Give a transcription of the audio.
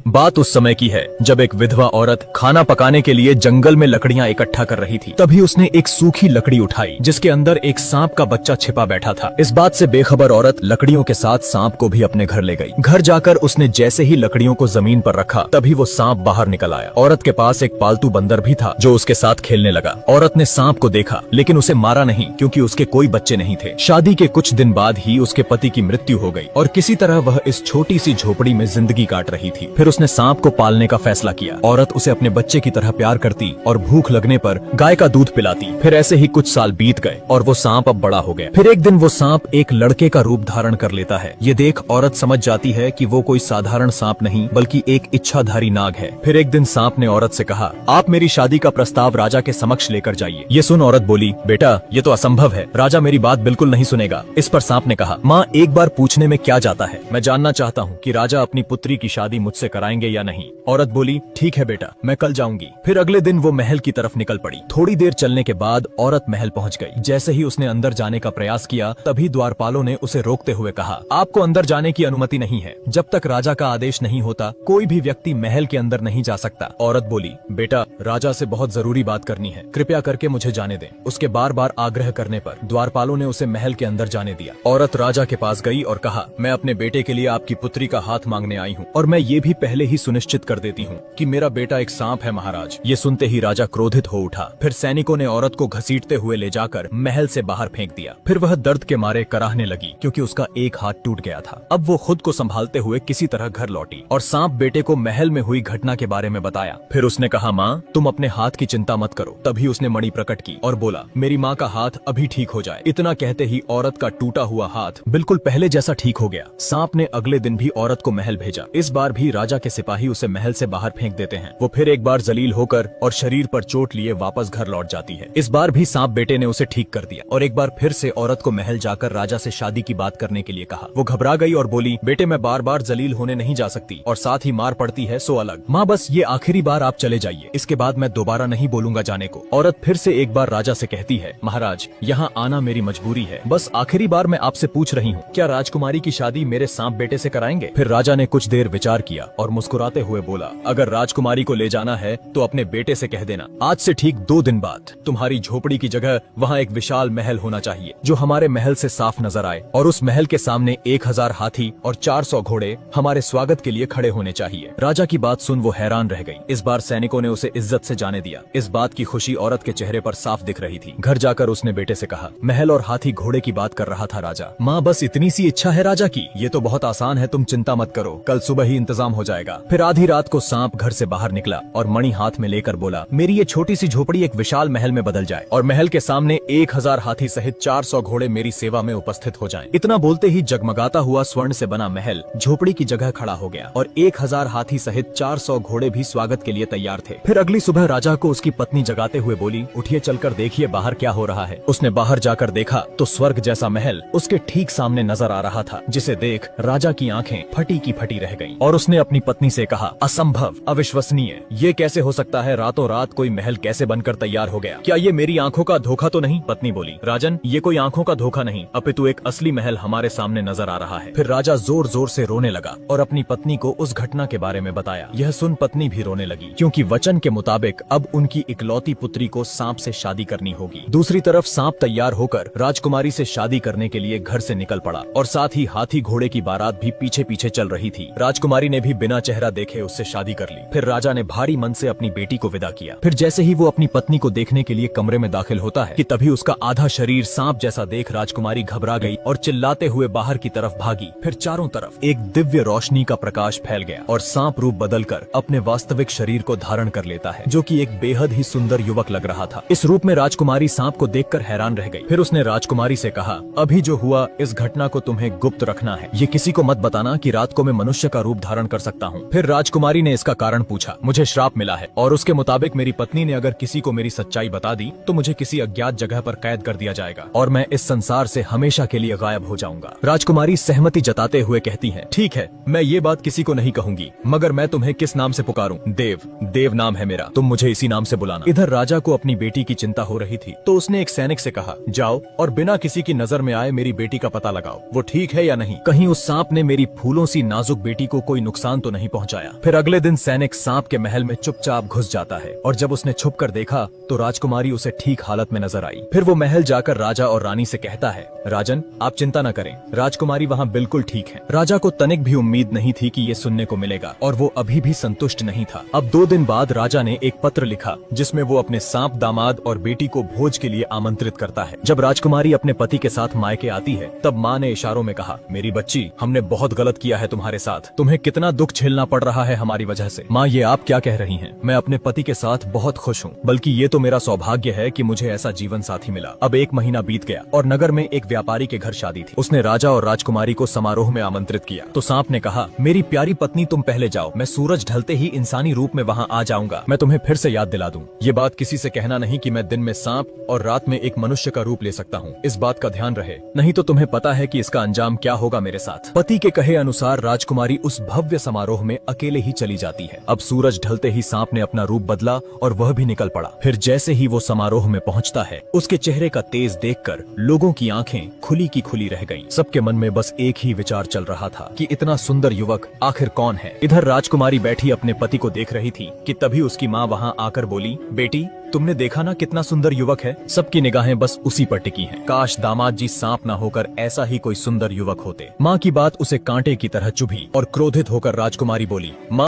बात उस समय की है जब एक विधवा औरत खाना पकाने के लिए जंगल में लकड़ियां इकट्ठा कर रही थी। तभी उसने एक सूखी लकड़ी उठाई जिसके अंदर एक सांप का बच्चा छिपा बैठा था। इस बात से बेखबर औरत लकड़ियों के साथ सांप को भी अपने घर ले गई। घर जाकर उसने जैसे ही लकड़ियों को जमीन पर रखा तभी वो सांप बाहर निकल आया। औरत के पास एक पालतू बंदर भी था जो उसके साथ खेलने लगा। औरत ने सांप को देखा लेकिन उसे मारा नहीं क्योंकि उसके कोई बच्चे नहीं थे। शादी के कुछ दिन बाद ही उसके पति की मृत्यु हो गई और किसी तरह वह इस छोटी सी झोपड़ी में जिंदगी काट रही थी। फिर उसने सांप को पालने का फैसला किया। औरत उसे अपने बच्चे की तरह प्यार करती और भूख लगने पर गाय का दूध पिलाती। फिर ऐसे ही कुछ साल बीत गए और वो सांप अब बड़ा हो गया। फिर एक दिन वो सांप एक लड़के का रूप धारण कर लेता है। ये देख औरत समझ जाती है कि वो कोई साधारण सांप नहीं बल्कि एक इच्छाधारी नाग है। फिर एक दिन सांप ने औरत से कहा, आप मेरी शादी का प्रस्ताव राजा के समक्ष लेकर जाइए। ये सुन औरत बोली, बेटा ये तो असंभव है, राजा मेरी बात बिल्कुल नहीं सुनेगा। इस पर सांप ने कहा, माँ एक बार पूछने में क्या जाता है, मैं जानना चाहता हूँ कि राजा अपनी पुत्री की शादी मुझसे कराएंगे या नहीं। औरत बोली, ठीक है बेटा, मैं कल जाऊंगी। फिर अगले दिन वो महल की तरफ निकल पड़ी। थोड़ी देर चलने के बाद औरत महल पहुंच गई। जैसे ही उसने अंदर जाने का प्रयास किया तभी द्वारपालों ने उसे रोकते हुए कहा, आपको अंदर जाने की अनुमति नहीं है। जब तक राजा का आदेश नहीं होता कोई भी व्यक्ति महल के अंदर नहीं जा सकता। औरत बोली, बेटा राजा से बहुत जरूरी बात करनी है, कृपया करके मुझे जाने दें। उसके बार बार आग्रह करने पर द्वारपालों ने उसे महल के अंदर जाने दिया। औरत राजा के पास गई और कहा, मैं अपने बेटे के लिए आपकी पुत्री का हाथ मांगने आई हूँ और मैं ये भी पहले ही सुनिश्चित कर देती हूँ कि मेरा बेटा एक सांप है महाराज। ये सुनते ही राजा क्रोधित हो उठा। फिर सैनिकों ने औरत को घसीटते हुए ले जाकर महल से बाहर फेंक दिया। फिर वह दर्द के मारे कराहने लगी क्योंकि उसका एक हाथ टूट गया था। अब वो खुद को संभालते हुए किसी तरह घर लौटी और सांप बेटे को महल में हुई घटना के बारे में बताया। फिर उसने कहा, माँ तुम अपने हाथ की चिंता मत करो। तभी उसने मणि प्रकट की और बोला, मेरी माँ का हाथ अभी ठीक हो जाए। इतना कहते ही औरत का टूटा हुआ हाथ बिल्कुल पहले जैसा ठीक हो गया। सांप ने अगले दिन भी औरत को महल भेजा। इस बार भी राजा के सिपाही उसे महल से बाहर फेंक देते हैं। वो फिर एक बार जलील होकर और शरीर पर चोट लिए वापस घर लौट जाती है। इस बार भी सांप बेटे ने उसे ठीक कर दिया और एक बार फिर से औरत को महल जाकर राजा से शादी की बात करने के लिए कहा। वो घबरा गई और बोली, बेटे मैं बार बार जलील होने नहीं जा सकती और साथ ही मार पड़ती है सो अलग। माँ बस ये आखिरी बार आप चले जाइए, इसके बाद मैं दोबारा नहीं बोलूंगा जाने को। औरत फिर से एक बार राजा से कहती है, महाराज यहाँ आना मेरी मजबूरी है, बस आखिरी बार मैं आपसे पूछ रही हूँ, क्या राजकुमारी की शादी मेरे सांप बेटे से कराएंगे? फिर राजा ने कुछ देर विचार किया और मुस्कुराते हुए बोला, अगर राजकुमारी को ले जाना है तो अपने बेटे से कह देना, आज से ठीक 2 दिन बाद तुम्हारी झोपड़ी की जगह वहाँ एक विशाल महल होना चाहिए जो हमारे महल से साफ नजर आए और उस महल के सामने 1000 हाथी और 400 घोड़े हमारे स्वागत के लिए खड़े होने चाहिए। राजा की बात सुन वो हैरान रह गई। इस बार सैनिकों ने उसे इज्जत से जाने दिया। इस बात की खुशी औरत के चेहरे पर साफ दिख रही थी। घर जाकर उसने बेटे से कहा, महल और हाथी घोड़े की बात कर रहा था राजा। माँ बस इतनी सी इच्छा है राजा की, ये तो बहुत आसान है, तुम चिंता मत करो, कल सुबह ही इंतजाम हो जाएगा। फिर आधी रात को सांप घर से बाहर निकला और मणि हाथ में लेकर बोला, मेरी ये छोटी सी झोपड़ी एक विशाल महल में बदल जाए और महल के सामने 1000 हाथी सहित 400 घोड़े मेरी सेवा में उपस्थित हो जाएं। इतना बोलते ही जगमगाता हुआ स्वर्ण से बना महल झोपड़ी की जगह खड़ा हो गया और 1000 हाथी सहित 400 घोड़े भी स्वागत के लिए तैयार थे। फिर अगली सुबह राजा को उसकी पत्नी जगाते हुए बोली, उठिए चलकर देखिए बाहर क्या हो रहा है। उसने बाहर जाकर देखा तो स्वर्ग जैसा महल उसके ठीक सामने नजर आ रहा था, जिसे देख राजा की आंखें फटी की फटी रह गईं और उसने अपनी पत्नी से कहा, असंभव, अविश्वसनीय, ये कैसे हो सकता है? रातों रात कोई महल कैसे बनकर तैयार हो गया? क्या ये मेरी आंखों का धोखा तो नहीं? पत्नी बोली, राजन ये कोई आंखों का धोखा नहीं, अपितु एक असली महल हमारे सामने नजर आ रहा है। फिर राजा जोर जोर से रोने लगा और अपनी पत्नी को उस घटना के बारे में बताया। यह सुन पत्नी भी रोने लगी क्योंकि वचन के मुताबिक अब उनकी इकलौती पुत्री को सांप से शादी करनी होगी। दूसरी तरफ सांप तैयार होकर राजकुमारी से शादी करने के लिए घर से निकल पड़ा और साथ ही हाथी घोड़े की बारात भी पीछे पीछे चल रही थी। राजकुमारी ने भी बिना चेहरा देखे उससे शादी कर ली। फिर राजा ने भारी मन से अपनी बेटी को विदा किया। फिर जैसे ही वो अपनी पत्नी को देखने के लिए कमरे में दाखिल होता है कि तभी उसका आधा शरीर सांप जैसा देख राजकुमारी घबरा गई और चिल्लाते हुए बाहर की तरफ भागी। फिर चारों तरफ एक दिव्य रोशनी का प्रकाश फैल गया और सांप रूप बदलकर अपने वास्तविक शरीर को धारण कर लेता है, जो कि एक बेहद ही सुंदर युवक लग रहा था। इस रूप में राजकुमारी सांप को देखकर हैरान रह गई। फिर उसने राजकुमारी से कहा, अभी जो हुआ इस घटना को तुम्हें गुप्त रखना है, ये किसी को मत बताना कि रात को मैं मनुष्य का रूप धारण कर सकता हूँ। फिर राजकुमारी ने इसका कारण पूछा। मुझे श्राप मिला है और उसके मुताबिक मेरी पत्नी ने अगर किसी को मेरी सच्चाई बता दी तो मुझे किसी अज्ञात जगह पर कैद कर दिया जाएगा और मैं इस संसार से हमेशा के लिए गायब हो जाऊंगा। राजकुमारी सहमति जताते हुए कहती है, ठीक है, मैं ये बात किसी को नहीं कहूंगी, मगर मैं तुम्हें किस नाम से पुकारूं? देव, देव नाम है मेरा, तुम मुझे इसी नाम से बुलाना। इधर राजा को अपनी बेटी की चिंता हो रही थी तो उसने एक सैनिक से कहा, जाओ और बिना किसी की नजर में आए मेरी बेटी का पता लगाओ, वो ठीक है या नहीं, कहीं उस सांप ने मेरी फूलों सी नाजुक बेटी को कोई नुकसान तो नहीं पहुंचाया। फिर अगले दिन सैनिक सांप के महल में चुपचाप घुस जाता है और जब उसने छुपकर देखा तो राजकुमारी उसे ठीक हालत में नजर आई। फिर वो महल जाकर राजा और रानी से कहता है, राजन आप चिंता न करें, राजकुमारी वहाँ बिल्कुल ठीक है। राजा को तनिक भी उम्मीद नहीं थी कि ये सुनने को मिलेगा और वो अभी भी संतुष्ट नहीं था। अब 2 दिन बाद राजा ने एक पत्र लिखा जिसमें वो अपने सांप दामाद और बेटी को भोज के लिए आमंत्रित करता है। जब राजकुमारी अपने पति के साथ मायके आती है तब माँ ने इशारों में कहा, मेरी बच्ची हमने बहुत गलत किया है तुम्हारे साथ, तुम्हें कितना दुख झेलना पड़ रहा है हमारी वजह से। माँ ये आप क्या कह रही हैं? मैं अपने पति के साथ बहुत खुश हूँ, बल्कि ये तो मेरा सौभाग्य है कि मुझे ऐसा जीवन साथी मिला। अब 1 महीना बीत गया और नगर में एक व्यापारी के घर शादी थी। उसने राजा और राजकुमारी को समारोह में आमंत्रित किया तो सांप ने कहा, मेरी प्यारी पत्नी तुम पहले जाओ, मैं सूरज ढलते ही इंसानी रूप में वहाँ आ जाऊंगा, मैं तुम्हें फिर से याद दिला दूं। ये बात किसी से कहना नहीं कि मैं दिन में सांप और रात में एक मनुष्य का रूप ले सकता हूँ, इस बात का ध्यान रहे, नहीं तो तुम्हें पता है कि इसका अंजाम क्या होगा मेरे साथ। पति के कहे अनुसार राजकुमारी उस भव्य समारोह में अकेले ही चली जाती है। अब सूरज ढलते ही सांप ने अपना रूप बदला और वह भी निकल पड़ा। फिर जैसे ही वो समारोह में पहुंचता है उसके चेहरे का तेज देखकर लोगों की आंखें खुली की खुली रह गईं। सबके मन में बस एक ही विचार चल रहा था कि इतना सुंदर युवक आखिर कौन है। इधर राजकुमारी बैठी अपने पति को देख रही थी कि तभी उसकी माँ वहाँ आकर बोली, बेटी तुमने देखा ना कितना सुंदर युवक है। सबकी निगाहें बस उसी पर टिकी हैं। काश दामाद जी सांप ना होकर ऐसा ही कोई सुंदर युवक होते। माँ की बात उसे कांटे की तरह चुभी और क्रोधित होकर राजकुमारी बोली, माँ